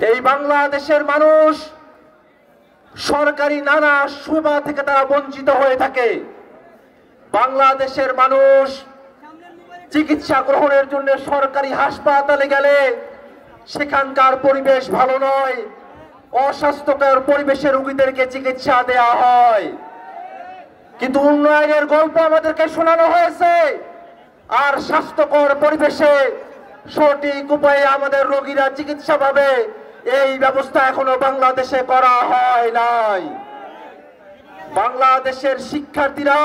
এই বাংলাদেশের মানুষ সরকারি নানা সুবিধা থেকে তারা বঞ্চিত হয়ে থাকে। বাংলাদেশের মানুষ চিকিৎসা গ্রহণের জন্য সরকারি হাসপাতালে গেলে সেখানকার পরিবেশ ভালো নয়, অস্বাস্থ্যকর পরিবেশে রোগীদেরকে চিকিৎসা দেয়া হয়। কিন্তু উন্নয়নের গল্প আমাদেরকে শোনানো হয়েছে, আর স্বাস্থ্যকর পরিবেশে সঠিক উপায়ে আমাদের রোগীরা চিকিৎসা পাবে এই ব্যবস্থা এখনো বাংলাদেশে করা হয় নাই। বাংলাদেশের শিক্ষার্থীরা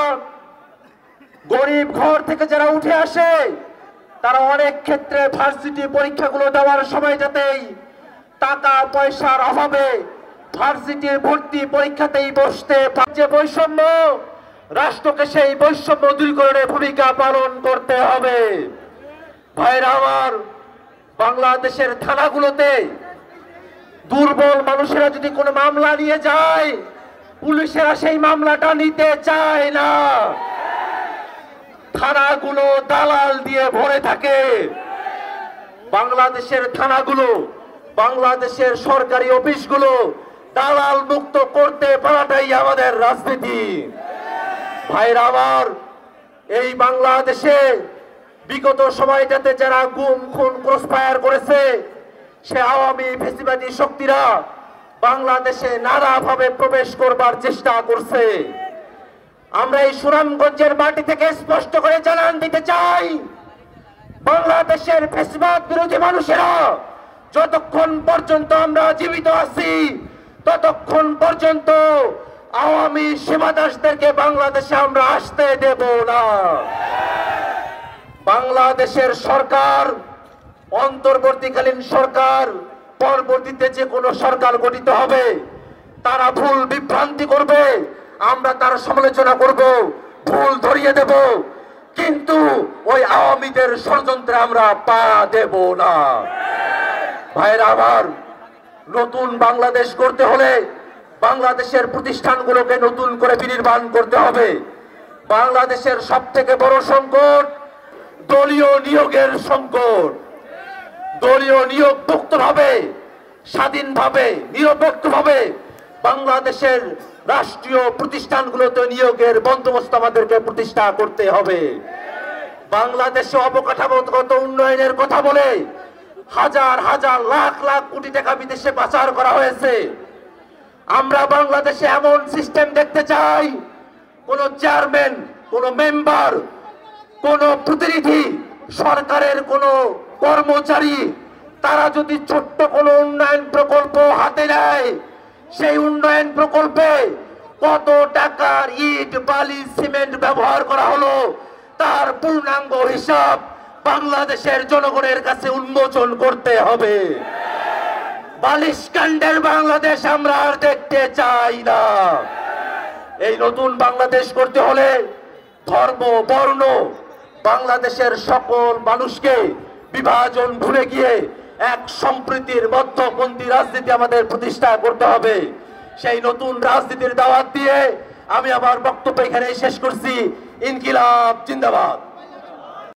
গরিব ঘর থেকে যারা উঠে আসে তারা অনেক ক্ষেত্রে ভার্সিটি পরীক্ষাগুলো দেওয়ার সময়টাতেই টাকা পয়সার অভাবে ভার্সিটির ভর্তি পরীক্ষাতেই বসতে যে বৈষম্য, রাষ্ট্রকে সেই বৈষম্য দূরীকরণে ভূমিকা পালন করতে হবে। ভাইরা আমার, বাংলাদেশের থানাগুলোতে দুর্বল মানুষেরা যদি কোনো মামলা নিয়ে যায়, পুলিশেরা সেই মামলাটা নিতে চায় না। থানাগুলো দালাল দিয়ে ভরে থাকে। বাংলাদেশের থানাগুলো, বাংলাদেশের সরকারি অফিসগুলো দালাল মুক্ত করতে পারাটাই আমাদের রাজনীতি। ভাইরা আমার, এই বাংলাদেশে বিগত সময়টাতে যারা গুম খুন ক্রসফায়ার করেছে সে আওয়ামী ফ্যাসিবাদী শক্তিরা বাংলাদেশে নানাভাবে প্রবেশ করবার চেষ্টা করছে। আমরা এই সুনামগঞ্জের মাটি থেকে স্পষ্ট করে জানান দিতে চাই, বাংলাদেশের ফ্যাসিবাদ বিরোধী মানুষেরা যতক্ষণ পর্যন্ত আমরা জীবিত আছি ততক্ষণ পর্যন্ত আওয়ামী সীমাদাসদেরকে বাংলাদেশে আমরা আসতে দেব না। বাংলাদেশের সরকার, অন্তর্বর্তীকালীন সরকার, পরবর্তীতে যে কোনো সরকার গঠিত হবে, তারা ভুল বিভ্রান্তি করবে, আমরা তার সমালোচনা করব, ভুল ধরিয়ে দেব, কিন্তু ওই আওয়ামীদের ষড়যন্ত্রে আমরা পা দেব না। ভাইরা আমার, নতুন বাংলাদেশ করতে হলে বাংলাদেশের প্রতিষ্ঠানগুলোকে নতুন করে বিনির্মাণ করতে হবে। বাংলাদেশের সবথেকে বড় সংকট দলীয় নিয়োগের সংকট। দলীয় নিয়োগ মুক্তভাবে, স্বাধীনভাবে, নিরপেক্ষভাবে বাংলাদেশের রাষ্ট্রীয় প্রতিষ্ঠানগুলোতে নিয়োগের বন্দোবস্ত আমাদেরকে প্রতিষ্ঠা করতে হবে। বাংলাদেশে অবকাঠামোগত উন্নয়নের কথা বলে হাজার হাজার লাখ লাখ কোটি টাকা বিদেশে পাচার করা হয়েছে। আমরা বাংলাদেশে এমন সিস্টেম দেখতে চাই, কোন চেয়ারম্যান, কোন মেম্বার, কোন প্রতিনিধি, সরকারের কোন কর্মচারী তারা যদি ছোট্ট কোনো উন্নয়ন প্রকল্প হাতে নেয়, সেই উন্নয়ন প্রকল্পে কত টাকার ইট, বালি, সিমেন্ট ব্যবহার করা হলো তার পূর্ণাঙ্গ হিসাব বাংলাদেশের জনগণের কাছে উন্মোচন করতে হবে। বালিশকাণ্ডের বাংলাদেশ আমরা আর দেখতে চাই না। এই নতুন বাংলাদেশ করতে হলে ধর্ম, বর্ণ, বাংলাদেশের সকল মানুষকে বিভাজন ভুলে গিয়ে এক সম্প্রীতির মধ্যপন্থী রাজনীতি আমাদের প্রতিষ্ঠা করতে হবে। সেই নতুন রাজনীতির দাওয়াত দিয়ে আমি আমার বক্তব্য এখানে শেষ করছি। ইনকিলাব জিন্দাবাদ।